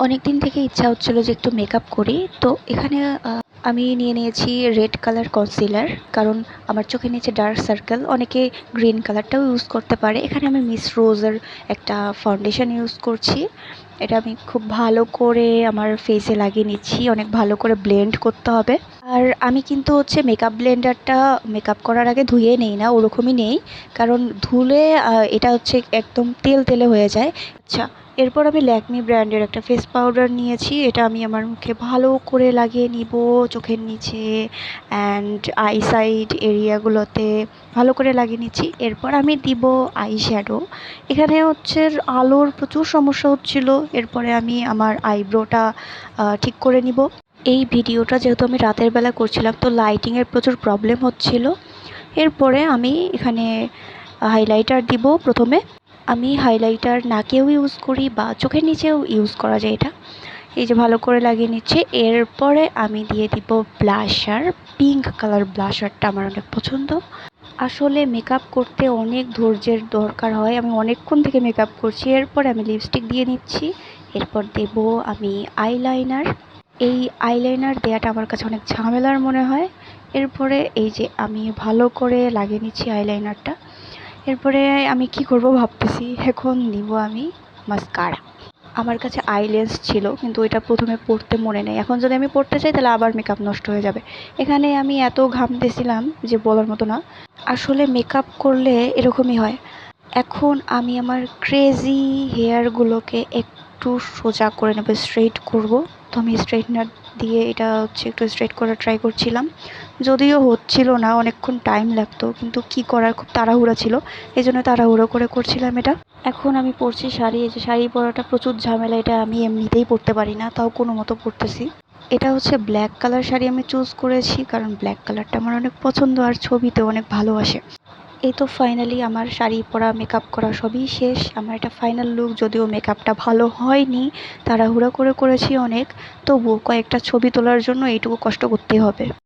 অনেকদিন থেকে ইচ্ছা হচ্ছিল যে একটু মেকআপ করি, তো এখানে আমি নিয়ে নিয়েছি রেড কালার কনসিলার, কারণ আমার চোখের নিচে ডার্ক সার্কেল। অনেকে গ্রিন কালারটাও ইউজ করতে পারে। এখানে আমি মিস রোজের একটা ফাউন্ডেশন ইউজ করছি। এটা আমি খুব ভালো করে আমার ফেসে লাগিয়ে নিচ্ছি। অনেক ভালো করে ব্লেন্ড করতে হবে। আর আমি কিন্তু হচ্ছে মেকআপ ব্লেন্ডারটা মেকআপ করার আগে ধুয়ে নেই না, ওরকমই নেই, কারণ ধুলে এটা হচ্ছে একদম তেল তেলে হয়ে যায়। আচ্ছা, এরপর আমি ল্যাকমি ব্র্যান্ডের একটা ফেস পাউডার নিয়েছি। এটা আমি আমার মুখে ভালো করে লাগিয়ে নিব, চোখের নিচে অ্যান্ড আই সাইড এরিয়াগুলোতে ভালো করে লাগিয়ে নিচ্ছি। এরপর আমি দিব আই শ্যাডো। এখানে হচ্ছে আলোর প্রচুর সমস্যা হচ্ছিল। এরপরে আমি আমার আইব্রোটা ঠিক করে নিব। এই ভিডিওটা যেহেতু আমি রাতের বেলা করছিলাম, তো লাইটিংয়ের প্রচুর প্রবলেম হচ্ছিল। এরপরে আমি এখানে হাইলাইটার দিব। প্রথমে আমি হাইলাইটার নাকেও ইউজ করি বা চোখের নিচেও ইউজ করা যায় এটা। এই যে ভালো করে লাগিয়ে নিচ্ছি। এরপরে আমি দিয়ে দিব ব্লাশার। পিঙ্ক কালার ব্লাশারটা আমার অনেক পছন্দ। আসলে মেকআপ করতে অনেক ধৈর্যের দরকার হয়। আমি অনেকক্ষণ থেকে মেকআপ করছি। এরপরে আমি লিপস্টিক দিয়ে নিচ্ছি। এরপর দেব আমি আইলাইনার। এই আইলাইনার দেওয়াটা আমার কাছে অনেক ঝামেলার মনে হয়। এরপরে এই যে আমি ভালো করে লাগিয়ে নিচ্ছি আইলাইনারটা। এরপরে আমি কি করব ভাবতেছি। এখন নিব আমি মাস্কারা। আমার কাছে আইলেন্স ছিল, কিন্তু ওইটা প্রথমে পড়তে মনে নেই। এখন যদি আমি পড়তে চাই তাহলে আবার মেকআপ নষ্ট হয়ে যাবে। এখানে আমি এত ঘামতেছিলাম যে বলার মতো না। আসলে মেকআপ করলে এরকমই হয়। এখন আমি আমার ক্রেজি হেয়ারগুলোকে একটু সোজা করে নেব, স্ট্রেট করব। তো আমি স্ট্রেটনার দিয়ে এটা হচ্ছে একটু স্ট্রেট করার ট্রাই করছিলাম, যদিও হচ্ছিল না, অনেকক্ষণ টাইম লাগতো, কিন্তু কি করার, খুব তাড়াহুড়া ছিল, এই জন্য তাড়াহুড়ো করে করছিলাম এটা। এখন আমি পরছি শাড়ি। এই যে শাড়ি পরাটা প্রচুর ঝামেলা, এটা আমি এমনিতেই পরতে পারি না, তাও কোনো মতো পরতেছি। এটা হচ্ছে ব্ল্যাক কালার শাড়ি আমি চুজ করেছি, কারণ ব্ল্যাক কালারটা আমার অনেক পছন্দ আর ছবিতে অনেক ভালো আসে। এই তো ফাইনালি আমার শাড়ি পরা, মেকআপ করা সবই শেষ। আমার এটা ফাইনাল লুক। যদিও মেকআপটা ভালো হয়নি, তাড়াহুড়া করে করেছি অনেক, তবুও কয়েকটা ছবি তোলার জন্য এইটুকু কষ্ট করতেই হবে।